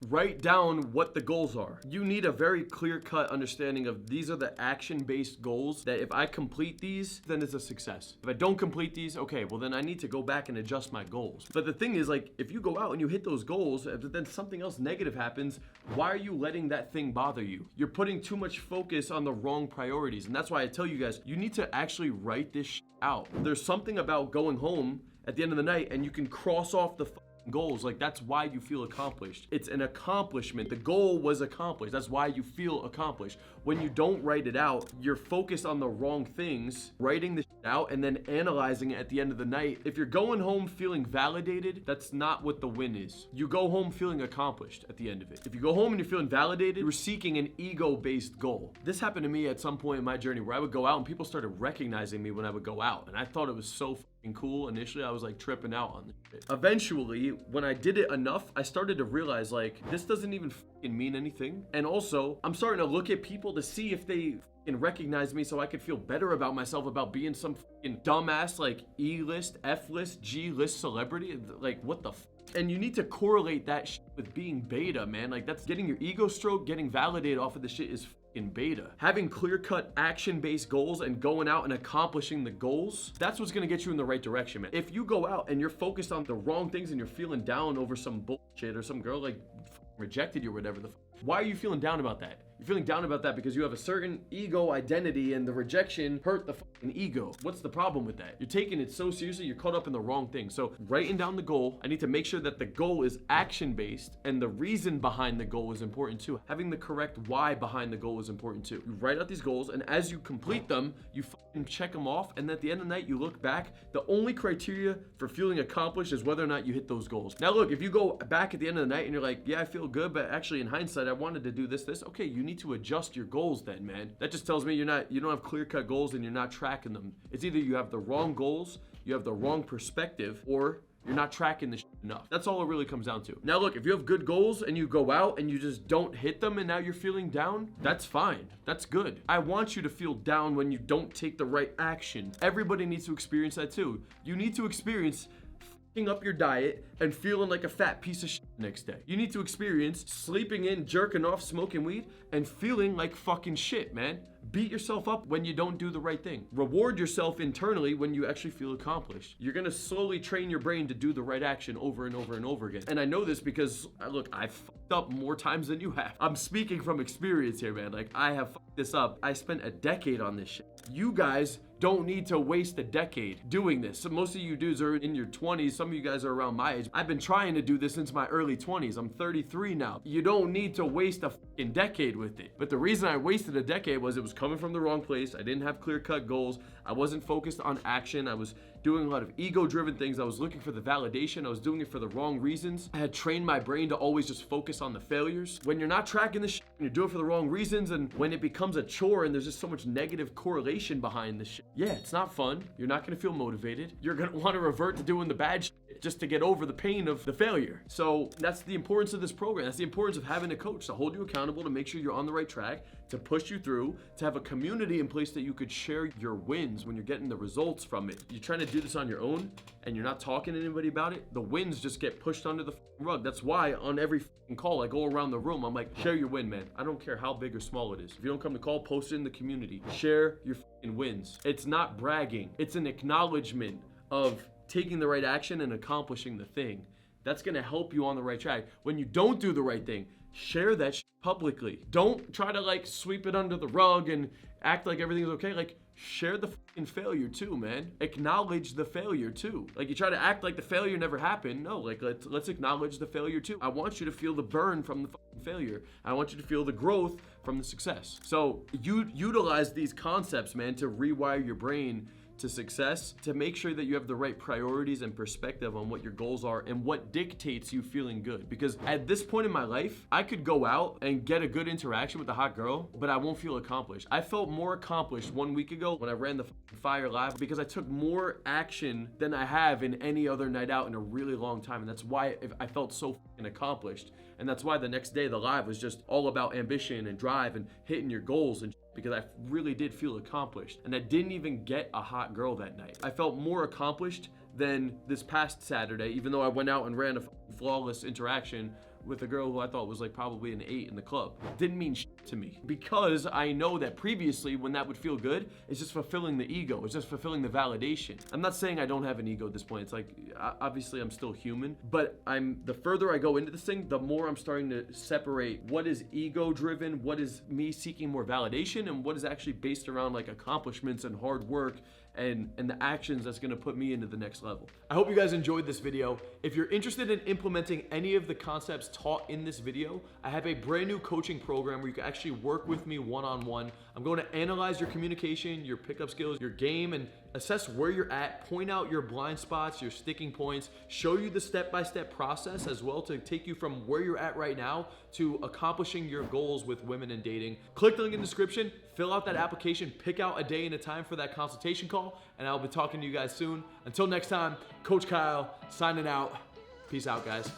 Write down what the goals are. You need a very clear-cut understanding of these are the action-based goals that if I complete these, then it's a success. If I don't complete these, okay, well then I need to go back and adjust my goals. But the thing is, like, if you go out and you hit those goals, but then something else negative happens, why are you letting that thing bother you? You're putting too much focus on the wrong priorities. And that's why I tell you guys, you need to actually write this out. There's something about going home at the end of the night and you can cross off the goals. Like, that's why you feel accomplished. It's an accomplishment. The goal was accomplished. That's why you feel accomplished. When you don't write it out, you're focused on the wrong things, writing the shit out and then analyzing it at the end of the night. If you're going home feeling validated, that's not what the win is. You go home feeling accomplished at the end of it. If you go home and you're feeling validated, you're seeking an ego-based goal. This happened to me at some point in my journey where I would go out and people started recognizing me when I would go out, and I thought it was so cool. Initially, I was like tripping out on this shit. Eventually, when I did it enough, I started to realize, like, this doesn't even mean anything. And also, I'm starting to look at people to see if they recognize me so I could feel better about myself about being some dumbass, like, E-list, F-list, G-list celebrity. Like, what the And you need to correlate that shit with being beta, man. Like, that's getting your ego stroked, getting validated off of the shit is in beta. Having clear-cut action-based goals and going out and accomplishing the goals, that's what's gonna get you in the right direction, man. If you go out and you're focused on the wrong things and you're feeling down over some bullshit or some girl like rejected you or whatever why are you feeling down about that? You're feeling down about that because you have a certain ego identity and the rejection hurt the fucking ego. What's the problem with that? You're taking it so seriously, you're caught up in the wrong thing. So writing down the goal, I need to make sure that the goal is action-based and the reason behind the goal is important too. Having the correct why behind the goal is important too. You write out these goals, and as you complete them, you fucking check them off, and at the end of the night, you look back. The only criteria for feeling accomplished is whether or not you hit those goals. Now look, if you go back at the end of the night and you're like, yeah, I feel good, but actually in hindsight, I wanted to do this, okay, you need to adjust your goals then, man. That just tells me you don't have clear-cut goals and you're not tracking them. It's either you have the wrong goals, you have the wrong perspective, or you're not tracking this enough. That's all it really comes down to. Now look, if you have good goals and you go out and you just don't hit them and now you're feeling down, that's fine. That's good. I want you to feel down when you don't take the right action. Everybody needs to experience that too. You need to experience up your diet and feeling like a fat piece of shit the next day. You need to experience sleeping in, jerking off, smoking weed, and feeling like fucking shit, man. Beat yourself up when you don't do the right thing. Reward yourself internally when you actually feel accomplished. You're gonna slowly train your brain to do the right action over and over and over again. And I know this because, look, I've fucked up more times than you have. I'm speaking from experience here, man. Like, I have fucked this up. I spent a decade on this shit. You guys don't need to waste a decade doing this. So most of you dudes are in your 20s. Some of you guys are around my age. I've been trying to do this since my early 20s. I'm 33 now. You don't need to waste a fucking decade with it. But the reason I wasted a decade was it was coming from the wrong place. I didn't have clear-cut goals. I wasn't focused on action. I was doing a lot of ego-driven things. I was looking for the validation. I was doing it for the wrong reasons. I had trained my brain to always just focus on the failures. When you're not tracking this shit, you're doing it for the wrong reasons, and when it becomes a chore and there's just so much negative correlation behind this shit, yeah, it's not fun. You're not gonna feel motivated. You're gonna want to revert to doing the bad shit just to get over the pain of the failure. So that's the importance of this program. That's the importance of having a coach to hold you accountable, to make sure you're on the right track, to push you through, to have a community in place that you could share your wins when you're getting the results from it. You're trying to do this on your own and you're not talking to anybody about it, the wins just get pushed under the rug. That's why on every call I go around the room, I'm like, share your win, man. I don't care how big or small it is. If you don't come to call, post it in the community. Share your wins. It's not bragging. It's an acknowledgement of taking the right action and accomplishing the thing. That's gonna help you on the right track. When you don't do the right thing, share that shit publicly. Don't try to like sweep it under the rug and act like everything's okay. Like, share the fucking failure too, man. Acknowledge the failure too. Like, you try to act like the failure never happened. No, like, let's acknowledge the failure too. I want you to feel the burn from the fucking failure. I want you to feel the growth from the success. So you utilize these concepts, man, to rewire your brain to success, to make sure that you have the right priorities and perspective on what your goals are and what dictates you feeling good. Because at this point in my life, I could go out and get a good interaction with a hot girl, but I won't feel accomplished. I felt more accomplished 1 week ago when I ran the Fire Live because I took more action than I have in any other night out in a really long time. And that's why I felt so accomplished. And that's why the next day the live was just all about ambition and drive and hitting your goals, and because I really did feel accomplished. And I didn't even get a hot girl that night. I felt more accomplished than this past Saturday, even though I went out and ran a flawless interaction with a girl who I thought was like probably an 8 in the club. Didn't mean shit to me, because I know that previously when that would feel good, it's just fulfilling the ego. It's just fulfilling the validation. I'm not saying I don't have an ego at this point. It's like, obviously I'm still human, but the further I go into this thing, the more I'm starting to separate what is ego driven, what is me seeking more validation, and what is actually based around like accomplishments and hard work and the actions that's gonna put me into the next level. I hope you guys enjoyed this video. If you're interested in implementing any of the concepts taught in this video, I have a brand new coaching program where you can actually work with me one-on-one. I'm going to analyze your communication, your pickup skills, your game, and assess where you're at, point out your blind spots, your sticking points, show you the step-by-step process as well to take you from where you're at right now to accomplishing your goals with women and dating. Click the link in the description, fill out that application, pick out a day and a time for that consultation call, and I'll be talking to you guys soon. Until next time, Coach Kyle signing out. Peace out, guys.